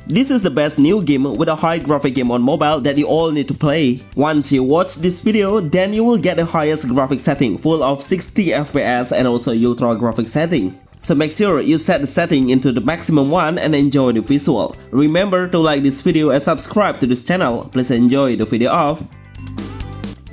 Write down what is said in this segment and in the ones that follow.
This is the best new game with a high graphic game on mobile that you all need to play. Once you watch this video, then you will get the highest graphic setting full of 60 FPS and also ultra graphic setting. So make sure you set the setting into the maximum one and enjoy the visual. Remember to like this video and subscribe to this channel. Please enjoy the video off.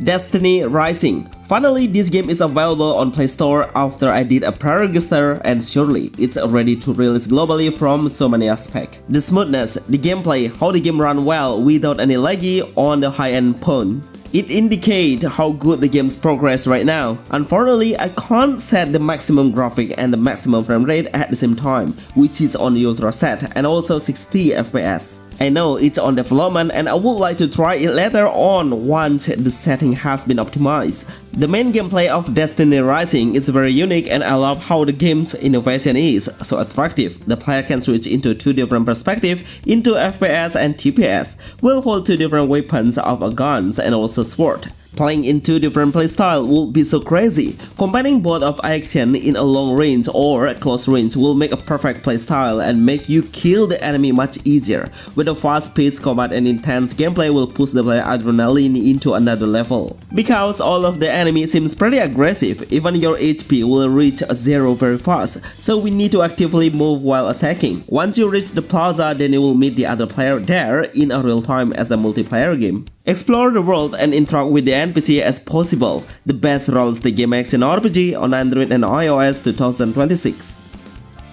Destiny Rising. Finally, this game is available on Play Store after I did a pre-register, and surely it's ready to release globally from so many aspects. The smoothness, the gameplay, how the game runs well without any laggy on the high-end phone. It indicates how good the game's progress right now. Unfortunately, I can't set the maximum graphic and the maximum frame rate at the same time, which is on the ultra set and also 60 FPS. I know it's on development and I would like to try it later on once the setting has been optimized. The main gameplay of Destiny Rising is very unique and I love how the game's innovation is so attractive. The player can switch into two different perspectives into FPS and TPS, will hold two different weapons of guns and also sword. Playing in two different playstyle would be so crazy. Combining both of action in a long range or close range will make a perfect playstyle and make you kill the enemy much easier. With a fast-paced combat and intense gameplay will push the player adrenaline into another level. Because all of the enemy seems pretty aggressive, even your HP will reach 0 very fast, so we need to actively move while attacking. Once you reach the plaza, then you will meet the other player there in a real time as a multiplayer game. Explore the world and interact with the NPC as possible. The best rolls the game action RPG on Android and iOS 2026.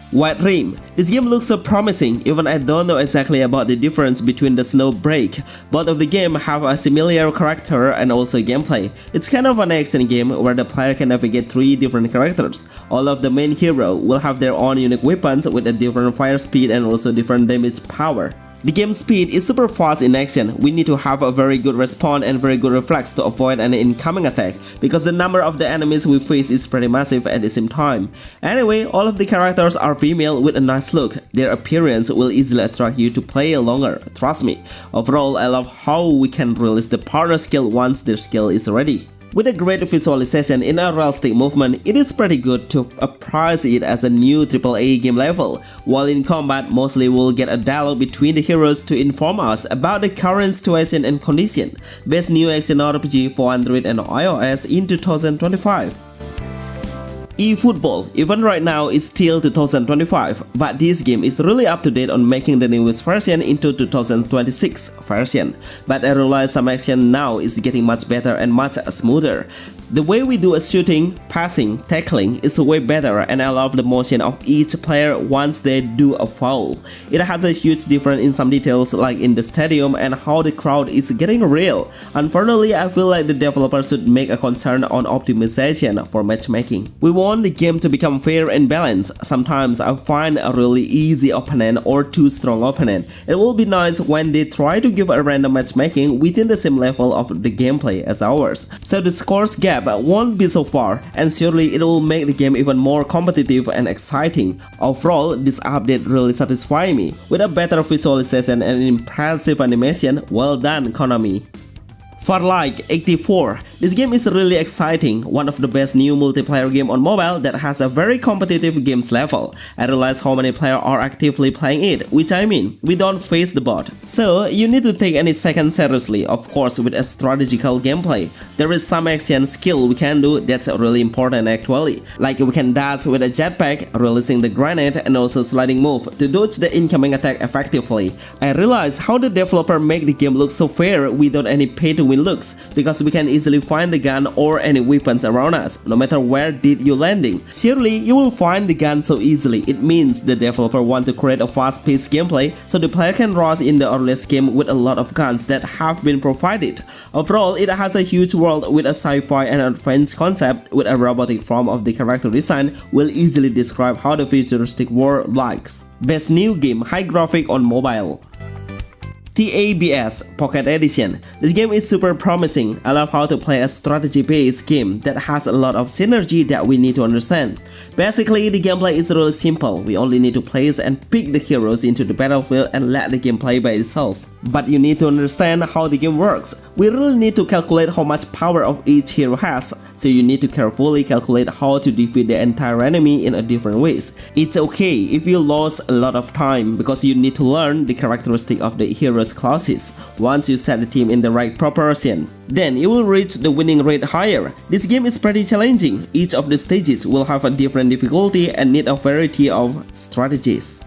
White Rim. This game looks so promising, even I don't know exactly about the difference between the Snowbreak. Both of the game have a similar character and also gameplay. It's kind of an action game where the player can navigate 3 different characters. All of the main hero will have their own unique weapons with a different fire speed and also different damage power. The game speed is super fast in action. We need to have a very good response and very good reflex to avoid an incoming attack, because the number of the enemies we face is pretty massive at the same time. Anyway, all of the characters are female with a nice look. Their appearance will easily attract you to play longer, trust me. Overall, I love how we can release the partner skill once their skill is ready. With a great visualization in a realistic movement, it is pretty good to price it as a new AAA game level. While in combat, mostly we'll get a dialogue between the heroes to inform us about the current situation and condition. Best new action RPG for Android and iOS in 2025. Efootball, even right now it's still 2025, but this game is really up to date on making the newest version into 2026 version. But I realize some action now is getting much better and much smoother. The way we do a shooting, passing, tackling is way better, and I love the motion of each player once they do a foul. It has a huge difference in some details like in the stadium and how the crowd is getting real. Unfortunately, I feel like the developer should make a concern on optimization for matchmaking. We want the game to become fair and balanced. Sometimes I find a really easy opponent or too strong opponent. It will be nice when they try to give a random matchmaking within the same level of the gameplay as ours, so the scores gap won't be so far, and surely it will make the game even more competitive and exciting. Overall, this update really satisfies me. With a better visualization and impressive animation, well done Konami. Farlight 84. This game is really exciting, one of the best new multiplayer game on mobile that has a very competitive games level. I realize how many players are actively playing it, which I mean, we don't face the bot. So you need to take any second seriously, of course with a strategical gameplay. There is some action skill we can do that's really important actually. Like we can dash with a jetpack, releasing the grenade and also sliding move to dodge the incoming attack effectively. I realize how the developer make the game look so fair without any pay to win looks, because we can easily find the gun or any weapons around us, no matter where did you landing. Surely you will find the gun so easily. It means the developer want to create a fast-paced gameplay so the player can rush in the earliest game with a lot of guns that have been provided. Overall, it has a huge world with a sci-fi and advanced concept. With a robotic form of the character design will easily describe how the futuristic world likes. Best new game, high graphic on mobile. TABS Pocket Edition. This game is super promising. I love how to play a strategy-based game that has a lot of synergy that we need to understand. Basically, the gameplay is really simple. We only need to place and pick the heroes into the battlefield and let the game play by itself. But you need to understand how the game works. We really need to calculate how much power of each hero has, so you need to carefully calculate how to defeat the entire enemy in a different ways. It's okay if you lost a lot of time because you need to learn the characteristic of the hero's classes. Once you set the team in the right proportion, then you will reach the winning rate higher. This game is pretty challenging. Each of the stages will have a different difficulty and need a variety of strategies.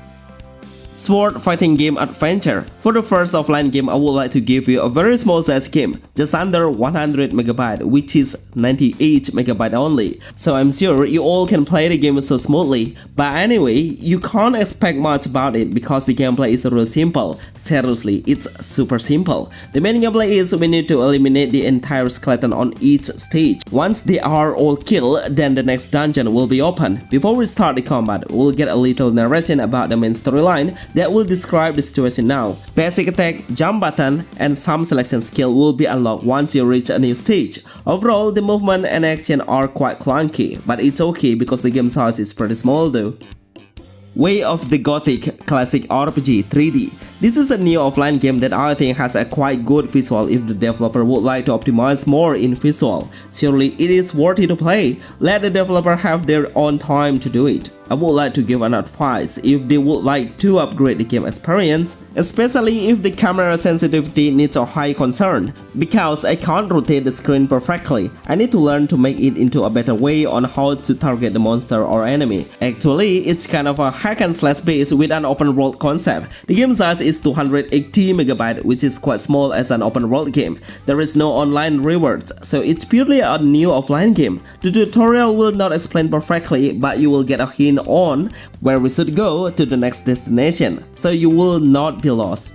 Sword Fighting Game Adventure. For the first offline game, I would like to give you a very small size game, just under 100MB, which is 98MB only. So I'm sure you all can play the game so smoothly. But anyway, you can't expect much about it because the gameplay is real simple. Seriously, it's super simple. The main gameplay is we need to eliminate the entire skeleton on each stage. Once they are all killed, then the next dungeon will be open. Before we start the combat, we'll get a little narration about the main storyline that will describe the situation now. Basic attack, jump button, and some selection skill will be unlocked once you reach a new stage. Overall, the movement and action are quite clunky, but it's okay because the game size is pretty small though. Way of the Gothic Classic RPG 3D. This is a new offline game that I think has a quite good visual if the developer would like to optimize more in visual. Surely it is worthy to play. Let the developer have their own time to do it. I would like to give an advice if they would like to upgrade the game experience, especially if the camera sensitivity needs a high concern. Because I can't rotate the screen perfectly, I need to learn to make it into a better way on how to target the monster or enemy. Actually, it's kind of a hack and slash base with an open world concept. The game size is 280MB, which is quite small as an open world game. There is no online rewards, so it's purely a new offline game. The tutorial will not explain perfectly, but you will get a hint on where we should go to the next destination, so you will not be lost.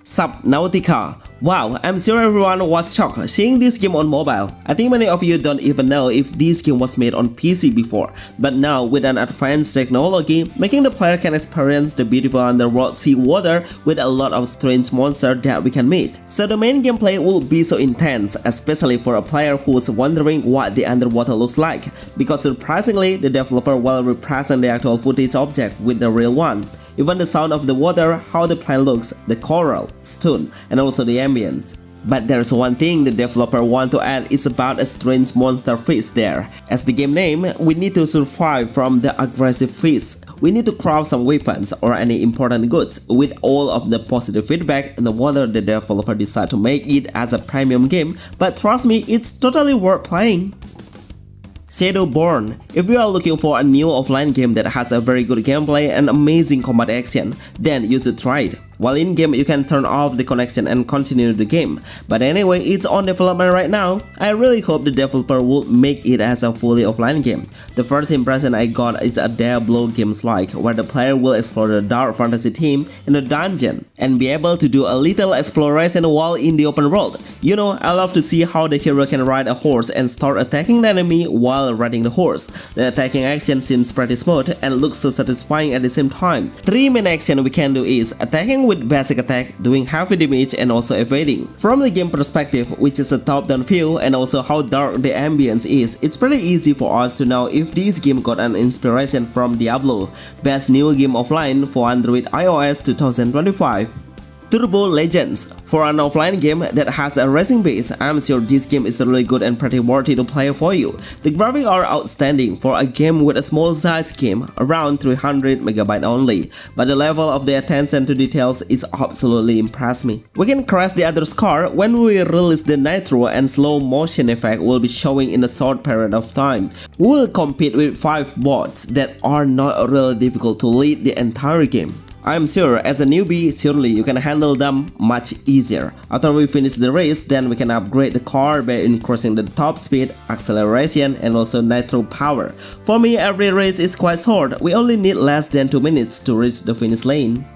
Subnautica. Wow, I'm sure everyone was shocked seeing this game on mobile. I think many of you don't even know if this game was made on PC before, but now with an advanced technology, making the player can experience the beautiful underworld sea water with a lot of strange monsters that we can meet. So the main gameplay will be so intense, especially for a player who's wondering what the underwater looks like, because surprisingly, the developer will represent the actual footage object with the real one. Even the sound of the water, how the plant looks, the coral, stone, and also the ambience. But there's one thing the developer want to add is about a strange monster fish there. As the game name, we need to survive from the aggressive fish. We need to craft some weapons or any important goods. With all of the positive feedback, no wonder the developer decided to make it as a premium game, but trust me, it's totally worth playing. Shadowborn. If you are looking for a new offline game that has a very good gameplay and amazing combat action, then you should try it. While in game, you can turn off the connection and continue the game. But anyway, it's on development right now. I really hope the developer will make it as a fully offline game. The first impression I got is a Diablo games-like, where the player will explore the dark fantasy theme in a dungeon and be able to do a little exploration while in the open world. You know, I love to see how the hero can ride a horse and start attacking the enemy while riding the horse. The attacking action seems pretty smooth and looks so satisfying at the same time. Three main action we can do is attacking with basic attack, doing heavy damage, and also evading. From the game perspective, which is a top-down view, and also how dark the ambience is, it's pretty easy for us to know if this game got an inspiration from Diablo, best new game offline for Android iOS 2025. Turbo Legends. For an offline game that has a racing base, I'm sure this game is really good and pretty worthy to play for you. The graphics are outstanding for a game with a small size game, around 300MB only, but the level of the attention to details is absolutely impressed me. We can crash the other's car when we release the nitro, and slow motion effect will be showing in a short period of time. We will compete with 5 bots that are not really difficult to lead the entire game. I'm sure as a newbie, surely you can handle them much easier. After we finish the race, then we can upgrade the car by increasing the top speed, acceleration, and also nitro power. For me, every race is quite short. We only need less than 2 minutes to reach the finish lane.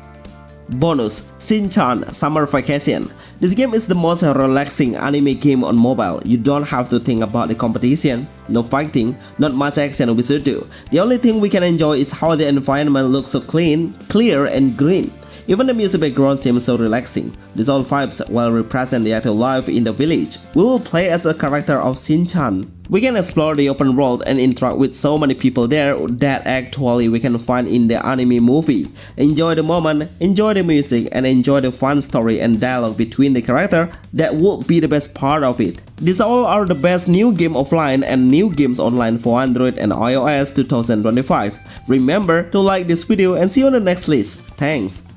Bonus: Shin-chan Summer Vacation. This game is the most relaxing anime game on mobile. You don't have to think about the competition, no fighting, not much action we should do. The only thing we can enjoy is how the environment looks so clean, clear, and green. Even the music background seems so relaxing. These all vibes will represent the actual life in the village. We will play as a character of Shin-chan. We can explore the open world and interact with so many people there that actually we can find in the anime movie. Enjoy the moment, enjoy the music, and enjoy the fun story and dialogue between the character. That would be the best part of it. These all are the best new game offline and new games online for Android and iOS 2025. Remember to like this video and see you on the next list. Thanks.